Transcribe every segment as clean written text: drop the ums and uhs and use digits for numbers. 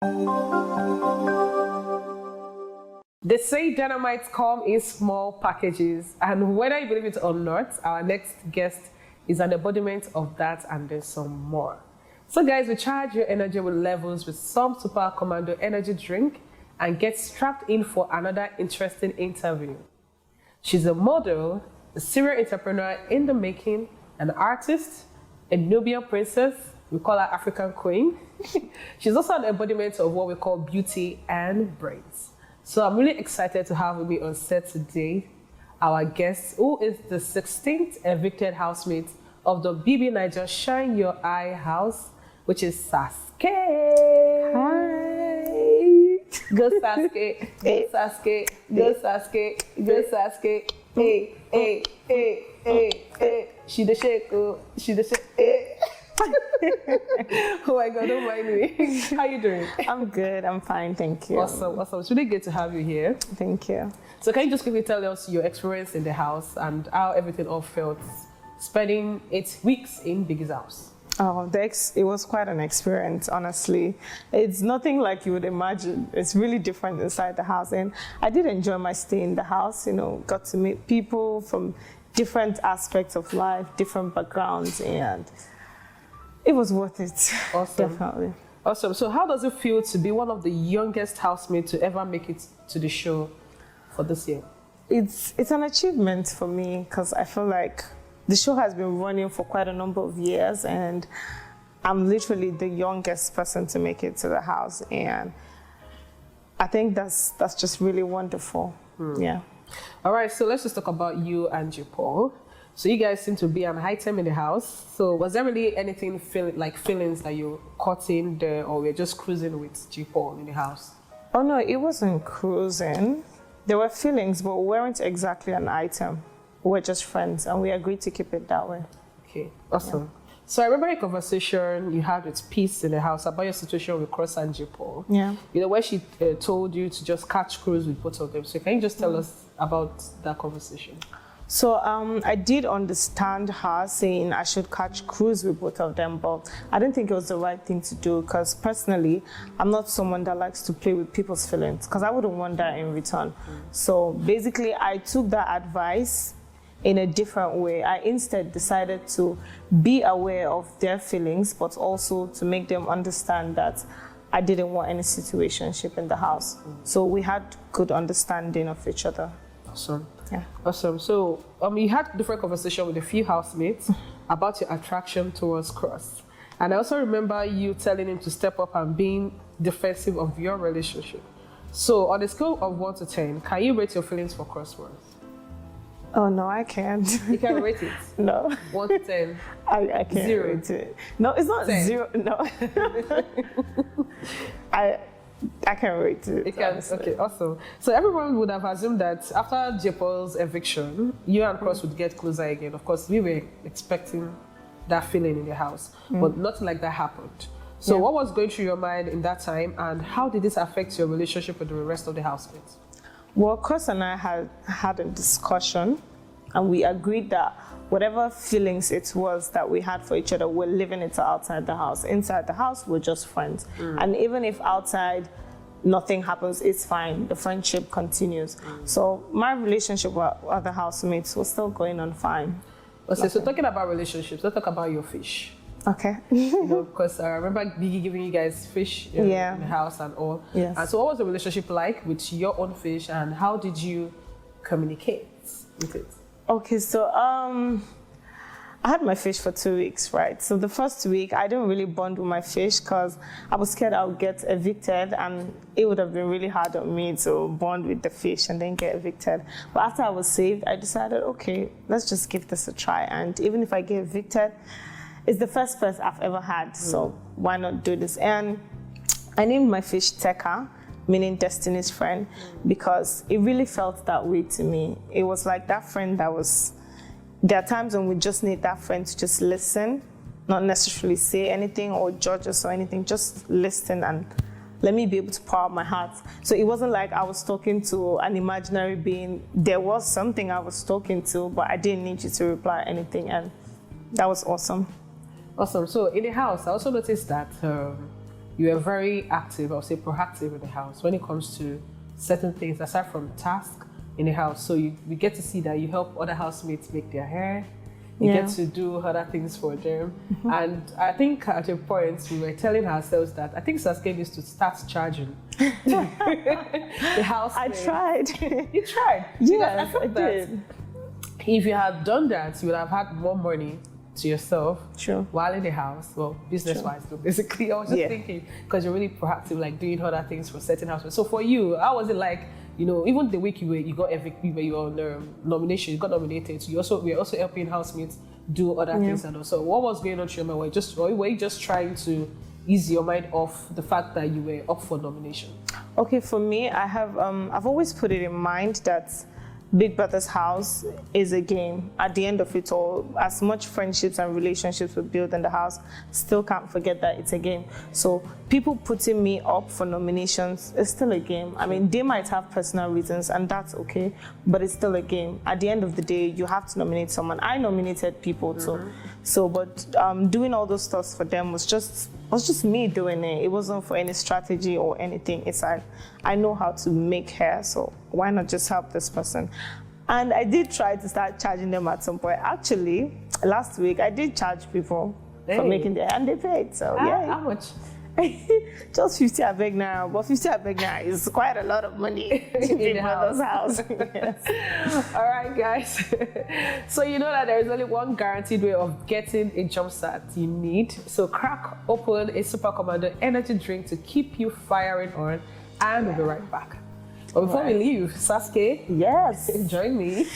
They say dynamites come in small packages, and whether you believe it or not, our next guest is an embodiment of that and then some more. So guys, we charge your energy with levels with some Supakomando energy drink and get strapped in for another interesting interview. She's a model, a serial entrepreneur in the making, an artist, a Nubian princess, we call her African queen. She's also an embodiment of what we call beauty and brains. So I'm really excited to have with me on set today our guest, who is the 16th evicted housemate of the Bbnaija Shine Your Eye house, which is Saskay. Hi. Go Saskay, go Saskay, go Saskay, go Saskay. Hey, hey, hey, hey, hey. She the shake, she the shake. Hey. Oh my God, don't mind me. How you doing? I'm good, I'm fine, thank you. Awesome, awesome. It's really good to have you here. Thank you. So can you just quickly tell us your experience in the house and how everything all felt spending 8 weeks in Biggie's house? Oh, it was quite an experience, honestly. It's nothing like you would imagine. It's really different inside the house. And I did enjoy my stay in the house, you know, got to meet people from different aspects of life, different backgrounds, and it was worth it. Awesome. Definitely. Awesome. So how does it feel to be one of the youngest housemates to ever make it to the show for this year? It's an achievement for me because I feel like the show has been running for quite a number of years and I'm literally the youngest person to make it to the house, and I think that's just really wonderful. Yeah. All right, so let's just talk about you and Jaypaul. So you guys seem to be an item in the house. So was there really anything feelings that you caught in there, or we're just cruising with Jaypaul in the house? Oh no, it wasn't cruising. There were feelings, but we weren't exactly an item. We were just friends, and we agreed to keep it that way. Okay, awesome. Yeah. So I remember a conversation you had with Peace in the house about your situation with Cross and Jaypaul. Yeah. You know, where she told you to just catch cruise with both of them. So can you just tell us about that conversation? So I did understand her saying I should catch cruise with both of them, but I didn't think it was the right thing to do because personally, I'm not someone that likes to play with people's feelings because I wouldn't want that in return. So basically, I took that advice in a different way. I instead decided to be aware of their feelings, but also to make them understand that I didn't want any situationship in the house. So we had good understanding of each other. Awesome. Yeah. Awesome. So you had different conversation with a few housemates about your attraction towards Cross. And I also remember you telling him to step up and being defensive of your relationship. So on a scale of 1 to 10, can you rate your feelings for Cross for us? Oh no, I can't. You can't rate it? No. 1 to 10? I can't 0. rate it. No, it's not 10. 0. No. I can't rate it. You can. Okay, awesome. So everyone would have assumed that after Jaypaul's eviction, you and Cross would get closer again. Of course, we were expecting that feeling in the house, but nothing like that happened. So what was going through your mind in that time, and how did this affect your relationship with the rest of the housemates? Well, Cross and I had a discussion, and we agreed that whatever feelings it was that we had for each other, we're living it outside the house. Inside the house, we're just friends. And even if outside nothing happens, it's fine. The friendship continues. So my relationship with other housemates was still going on fine. Okay, so talking about relationships, let's talk about your fish. Okay. You know, because I remember Biggie giving you guys fish in the house and all. Yes. And so what was the relationship like with your own fish, and how did you communicate with it? Okay, so I had my fish for 2 weeks, right? So the first week, I didn't really bond with my fish because I was scared I would get evicted, and it would have been really hard on me to bond with the fish and then get evicted. But after I was saved, I decided, okay, let's just give this a try. And even if I get evicted, it's the first pet I've ever had, so why not do this? And I named my fish Tega, meaning Destiny's friend, because it really felt that way to me. It was like that friend that was, there are times when we just need that friend to just listen, not necessarily say anything or judge us or anything, just listen and let me be able to pour out my heart. So it wasn't like I was talking to an imaginary being. There was something I was talking to, but I didn't need you to reply anything, and that was awesome. Awesome. So in the house, I also noticed that you were very active, I would say proactive in the house when it comes to certain things aside from tasks in the house. So you get to see that you help other housemates make their hair. You get to do other things for them. And I think at a point we were telling ourselves that I think Saskay needs to start charging the house. I tried. You tried? Yes, I did. If you had done that, you would have had more money to yourself while in the house. Well, business-wise, so basically, I was just thinking, because you're really proactive, like doing other things for certain households. So for you, how was it like? You know, even the week you got evicted, you were on nomination, you got nominated. So we were also helping housemates do other things and also. What was going on through your mind? Were you just trying to ease your mind off the fact that you were up for nomination? Okay, for me, I have I've always put it in mind that Big Brother's house is a game. At the end of it all, as much friendships and relationships we build in the house, still can't forget that it's a game. So people putting me up for nominations is still a game. I mean, they might have personal reasons and that's okay, but it's still a game. At the end of the day, you have to nominate someone. I nominated people too. But doing all those stuff for them was just me doing it. It wasn't for any strategy or anything. It's like, I know how to make hair, so why not just help this person? And I did try to start charging them at some point. Actually, last week, I did charge people for making their hair, and they paid, so yeah. How much? Just 50 abeg now, but 50 abeg now is quite a lot of money in Big Brother's house. Yes. All right, guys. So you know that there is only one guaranteed way of getting a jumpstart you need. So crack open a Supakomando energy drink to keep you firing on, and we'll be right back. But before we leave, Saskay, join me.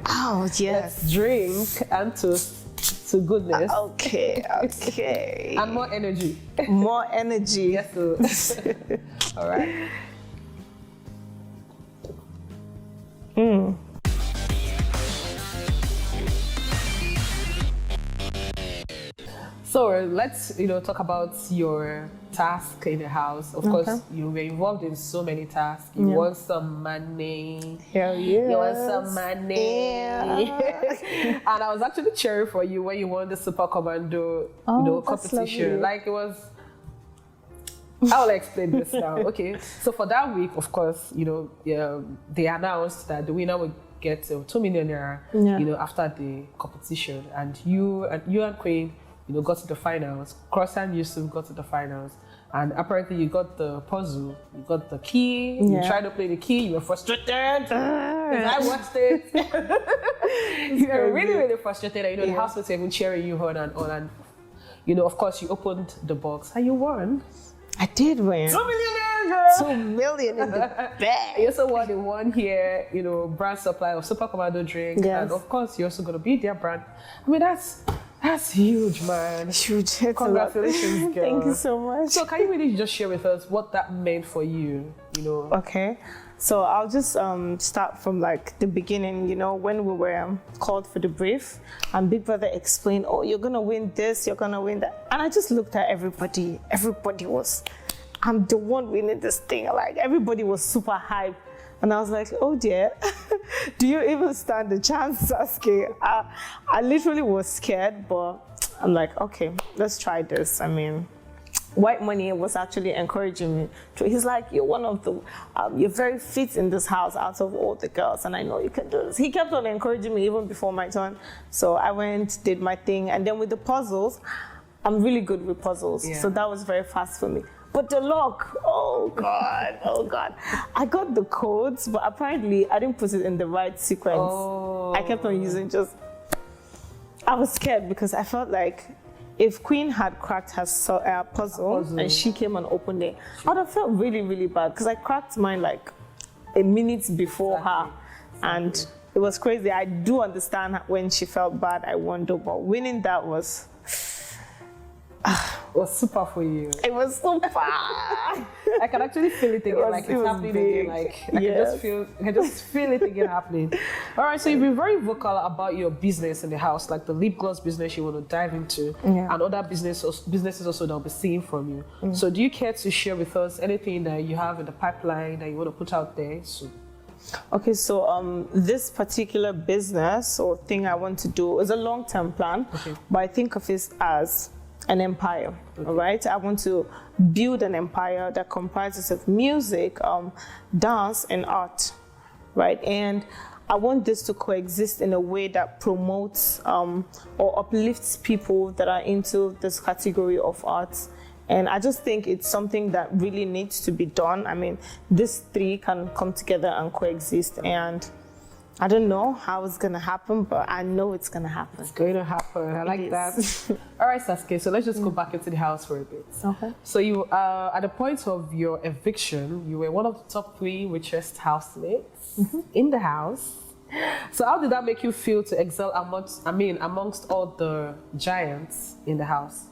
Oh, yes. Let's drink and toast to goodness. Okay. And more energy. More energy. Yes, sir. All right. So let's talk about your task in the house. Of course, you were involved in so many tasks. You want some money. Hell yeah. You want some money. Yeah. And I was actually cheering for you when you won the Supakomando competition. Like it was. I will explain this now. Okay. So for that week, of course, they announced that the winner would get 2 million naira. After the competition, and you and Queen. Got to the finals. Cross and Yusuf got to the finals. And apparently you got the puzzle, you got the key, you tried to play the key, you were frustrated. I watched it. You were really, really frustrated. And, the housemates were even cheering you on and on. And, of course, you opened the box and you won. I did win. 2 million, girl. 2 million in the bag. You also won the 1 year, brand supply of Supakomando drink. Yes. And of course, you're also going to be their brand. I mean, that's huge, man. Huge. Congratulations, girl. Thank you so much. So can you really just share with us what that meant for you, Okay. So I'll just start from like the beginning, when we were called for the brief and Big Brother explained, oh, you're going to win this, you're going to win that. And I just looked at everybody. Everybody was, I'm the one winning this thing. Like everybody was super hyped. And I was like, oh dear, do you even stand a chance, Saskay? I literally was scared, but I'm like, okay, let's try this. I mean, WHITEMONEY was actually encouraging me. He's like, you're one of the, you're very fit in this house out of all the girls, and I know you can do this. He kept on encouraging me even before my turn. So I went, did my thing. And then with the puzzles, I'm really good with puzzles. So that was very fast for me. But the lock, oh God. I got the codes, but apparently I didn't put it in the right sequence. I kept on using I was scared because I felt like if Queen had cracked her puzzle and she came and opened it, I would have felt really, really bad because I cracked mine like a minute before her. And it was crazy. I do understand when she felt bad, I wonder, but winning that was... It was super for you. It was super. I can actually feel it again, it's happening again. Like I can just feel it again happening. All right, so you've been very vocal about your business in the house, like the lip gloss business you want to dive into, and other businesses also that will be seeing from you. So do you care to share with us anything that you have in the pipeline that you want to put out there? So. Okay, so this particular business or thing I want to do is a long-term plan, but I think of it as an empire, all right? I want to build an empire that comprises of music, dance, and art, right? And I want this to coexist in a way that promotes or uplifts people that are into this category of arts. And I just think it's something that really needs to be done. I mean, these three can come together and coexist. And I don't know how it's going to happen, but I know it's going to happen. It's going to happen. I like that. All right, Saskay, so let's just go back into the house for a bit. Okay. So you, at the point of your eviction, you were one of the top 3 richest housemates in the house. So how did that make you feel to excel amongst all the giants in the house?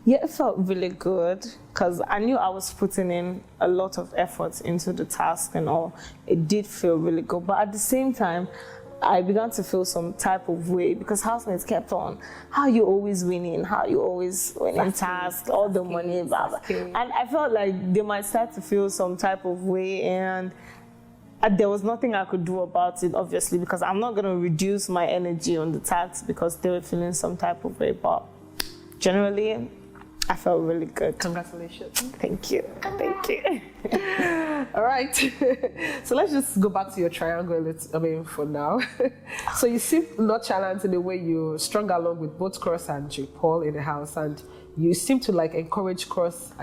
Yeah, it felt really good because I knew I was putting in a lot of effort into the task and all. It did feel really good, but at the same time, I began to feel some type of way because housemates kept on, how you always winning, how you always winning tasks, all the money, blah, blah. And I felt like they might start to feel some type of way, and there was nothing I could do about it, obviously, because I'm not going to reduce my energy on the tasks because they were feeling some type of way, but generally, I felt really good. Congratulations. Thank you. Thank you. All right. So let's just go back to your triangle, for now. So you seem nonchalant in the way you strung along with both Cross and Jaypaul in the house, and you seem to encourage Cross's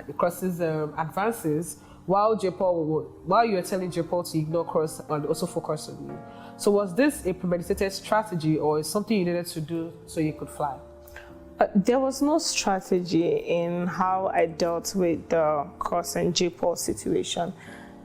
advances while you were telling Jaypaul to ignore Cross and also focus on you. So was this a premeditated strategy or something you needed to do so you could fly? There was no strategy in how I dealt with the Cross and Jaypaul situation.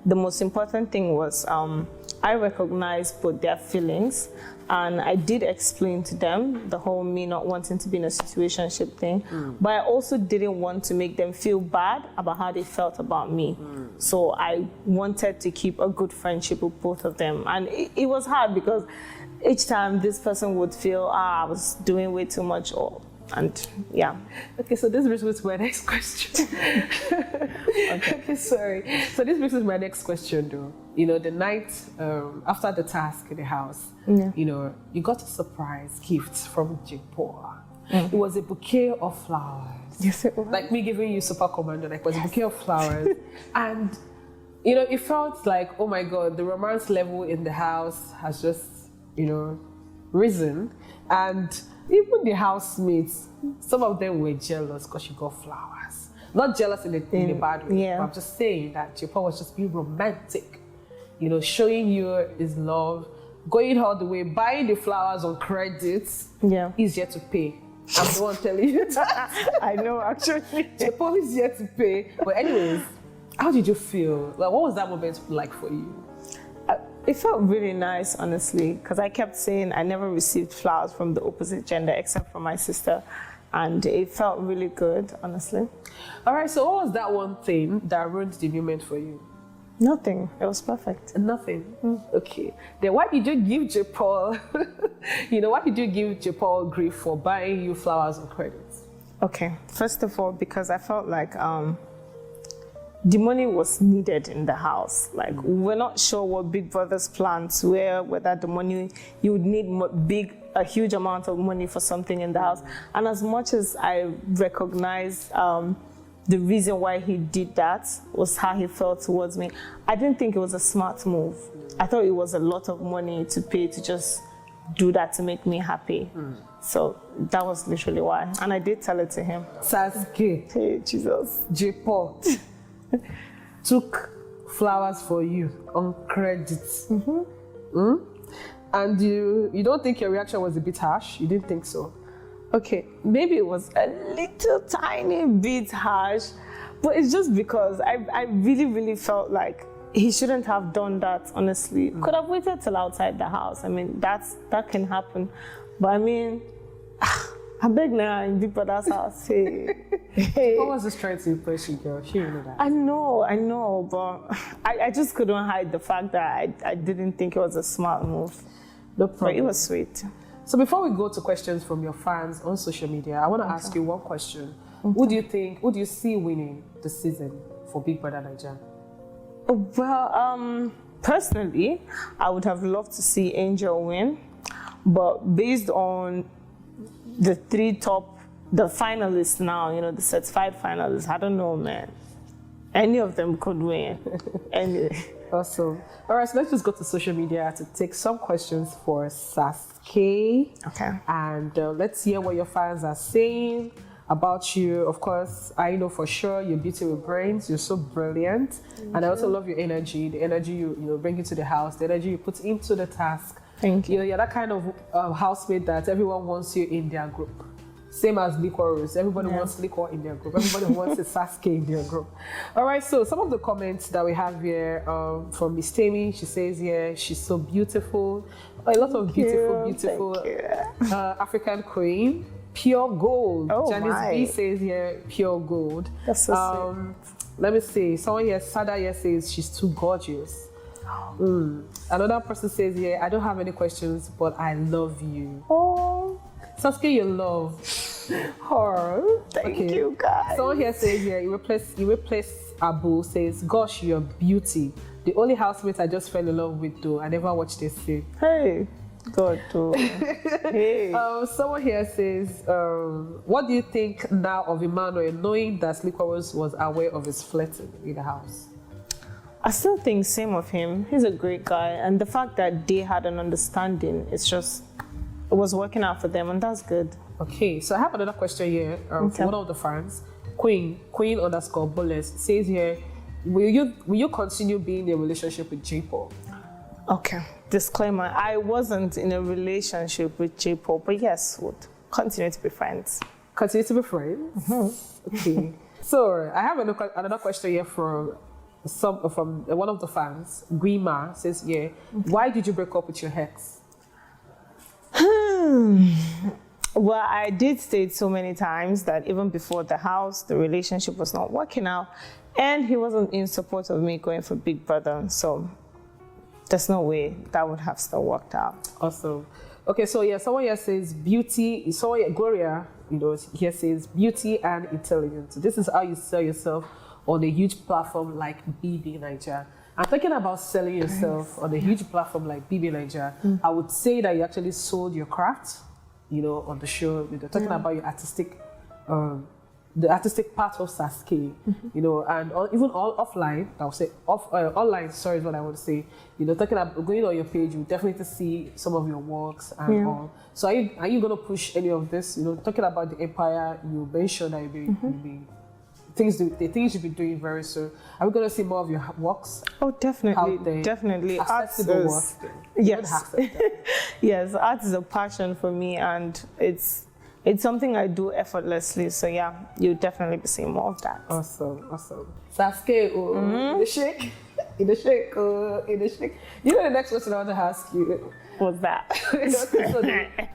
The most important thing was I recognized both their feelings, and I did explain to them the whole me not wanting to be in a situationship thing, but I also didn't want to make them feel bad about how they felt about me. So I wanted to keep a good friendship with both of them, and it was hard because each time this person would feel, I was doing way too much, and yeah. Okay, so this brings me to my next question. Okay, sorry. So this brings me to my next question, though. The night after the task in the house, you got a surprise gift from Jaypaul. It was a bouquet of flowers. Yes, it was. Like me giving you Supakomando, it was a bouquet of flowers. And, it felt like, oh my God, the romance level in the house has just, risen. And even the housemates, some of them were jealous because you got flowers. Not jealous in a bad way, but I'm just saying that Jaypaul was just being romantic, showing you his love, going all the way, buying the flowers on credit, easier to pay. I'm the one telling you that. I know, actually. Jaypaul is here to pay. But anyways, how did you feel? What was that moment like for you? It felt really nice, honestly, because I kept saying I never received flowers from the opposite gender except from my sister, and it felt really good, honestly. All right, so what was that one thing that ruined the moment for you? Nothing. It was perfect. Nothing? Okay. Then why did you give Jaypaul, why did you give Jaypaul grief for buying you flowers on credit? Okay, first of all, because I felt like the money was needed in the house. Like, we're not sure what Big Brother's plans were, whether the money, you would need a huge amount of money for something in the house. And as much as I recognized the reason why he did that was how he felt towards me, I didn't think it was a smart move. I thought it was a lot of money to pay to just do that to make me happy. So that was literally why. And I did tell it to him. Saskay. Hey, Jesus. Jaypaul took flowers for you on credit. And you don't think your reaction was a bit harsh? You didn't think so? Okay, maybe it was a little tiny bit harsh, but it's just because I really, really felt like he shouldn't have done that, honestly. Could have waited till outside the house. I mean, that can happen. But I mean, I beg now in Big Brother's house. Hey. What was this trying to impress you, girl? She didn't know that. I know, but I just couldn't hide the fact that I didn't think it was a smart move. No problem. But it was sweet. So before we go to questions from your fans on social media, I want to ask you one question. Who do you see winning the season for Big Brother Naija? Well, personally, I would have loved to see Angel win, but based on the 3 top the finalists now, you know, the certified finalists, I don't know, man. Any of them could win. Anyway. Awesome. All right, so let's just go to social media to take some questions for Saskay. Okay. And let's hear what your fans are saying about you. Of course, I know for sure you're beauty with brains. You're so brilliant. And I also love your energy, the energy you bring into the house, the energy you put into the task. Thank you. You know, you're that kind of housemate that everyone wants you in their group. Same as Liquorose. Everybody wants liquor in their group. Everybody wants a Saskay in their group. All right, so some of the comments that we have here from Miss Tammy, she says here, she's so beautiful. A lot of beautiful African queen. Pure gold. Oh, Janice B says here, pure gold. That's so sweet. Let me see. Someone here, Saga here says she's too gorgeous. Another person says here, I don't have any questions, but I love you. Oh, Saskay, you love her. Thank you, guys. Someone here says here, you replace Abu, says, gosh, you're beauty. The only housemate I just fell in love with, though. I never watched this scene. Hey, God, too. Hey. Someone here says, what do you think now of Emmanuel, knowing that Liquorose was aware of his flirting in the house? I still think same of him. He's a great guy. And the fact that they had an understanding, it was working out for them, and that's good. Okay, so I have another question here from one of the fans. Queen_Bullet says here, will you continue being in a relationship with Jaypaul? Okay, disclaimer, I wasn't in a relationship with Jaypaul, but yes, would continue to be friends. Continue to be friends? Okay. So I have another question here from one of the fans. Guima says, yeah, why did you break up with your ex? Well, I did state so many times that even before the house, the relationship was not working out, and he wasn't in support of me going for Big Brother, so there's no way that would have still worked out. Awesome. Okay, so yeah, someone here says beauty, Gloria, here says beauty and intelligence. This is how you sell yourself on a huge platform like Bbnaija. I'm thinking about selling yourself on a huge platform like Bbnaija. I would say that you actually sold your craft, on the show. You're talking about your artistic, the artistic part of Saskay, and even all offline. I would say online. Sorry, is what I want to say. Talking about going on your page, you definitely see some of your works and all. So are you going to push any of this? Talking about the empire, you mentioned that you'll be the things you'll be doing very soon. Are we going to see more of your works? Oh, definitely, out there? Definitely. Accessible work. Yes, yes. Art is a passion for me, and it's something I do effortlessly. So yeah, you'll definitely be seeing more of that. Awesome. Saskay, in the shake, in the shake. The next question I want to ask you. What's that?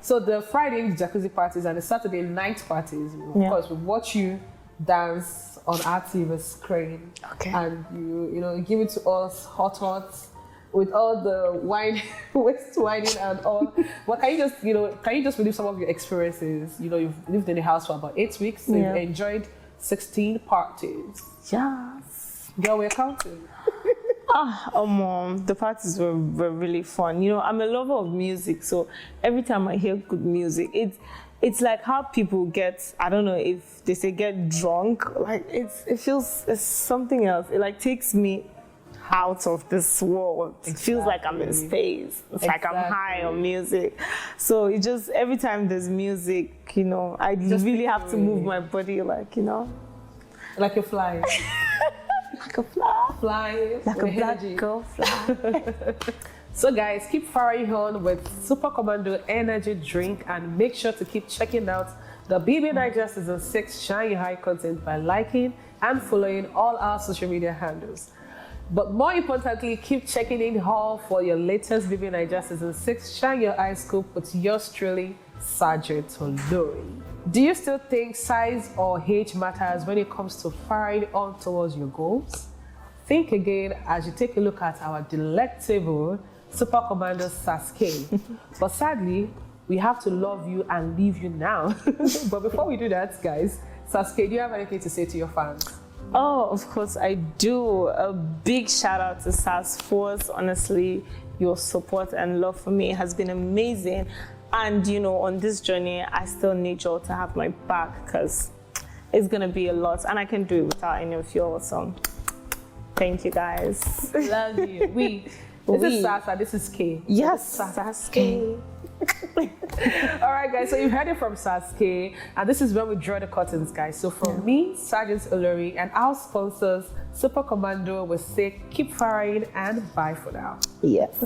So the Friday jacuzzi parties and the Saturday night parties. Of course, we watch you dance on our TV screen, and you give it to us hot with all the wine, waste whining and all. But can you just relive some of your experiences? You've lived in the house for about 8 weeks. So you've enjoyed 16 parties. Yes. Girl, we're counting. The parties were really fun. I'm a lover of music, so every time I hear good music, it's like how people get, I don't know if they say get drunk, like it's something else. It takes me out of this world. It feels like I'm in space. It's like I'm high on music. So it just, every time there's music, I really have to move my body like you're flying. Like a fly. Flying. Like a black girl fly. So guys, keep firing on with Supakomando energy drink, and make sure to keep checking out the Bbnaija Season 6 Shine Your High content by liking and following all our social media handles. But more importantly, keep checking in hall for your latest Bbnaija Season 6 Shine Your Eye scoop with yours truly, Sergeant Olori. Do you still think size or age matters when it comes to firing on towards your goals? Think again as you take a look at our delectable Supakomando Saskay. But sadly, we have to love you and leave you now. But before we do that, guys, Saskay, do you have anything to say to your fans? Oh, of course I do. A big shout out to SAS Force. Honestly, your support and love for me has been amazing. And, you know, on this journey, I still need y'all to have my back because it's going to be a lot. And I can do it without any of y'all. So thank you, guys. Love you. This is Sasa, this is K. Yes, Saskay. All right, guys, so you've heard it from Saskay, and this is where we draw the curtains, guys. So from me, Sergeant Olori, and our sponsors, Supakomando, will say keep firing and bye for now. Yes.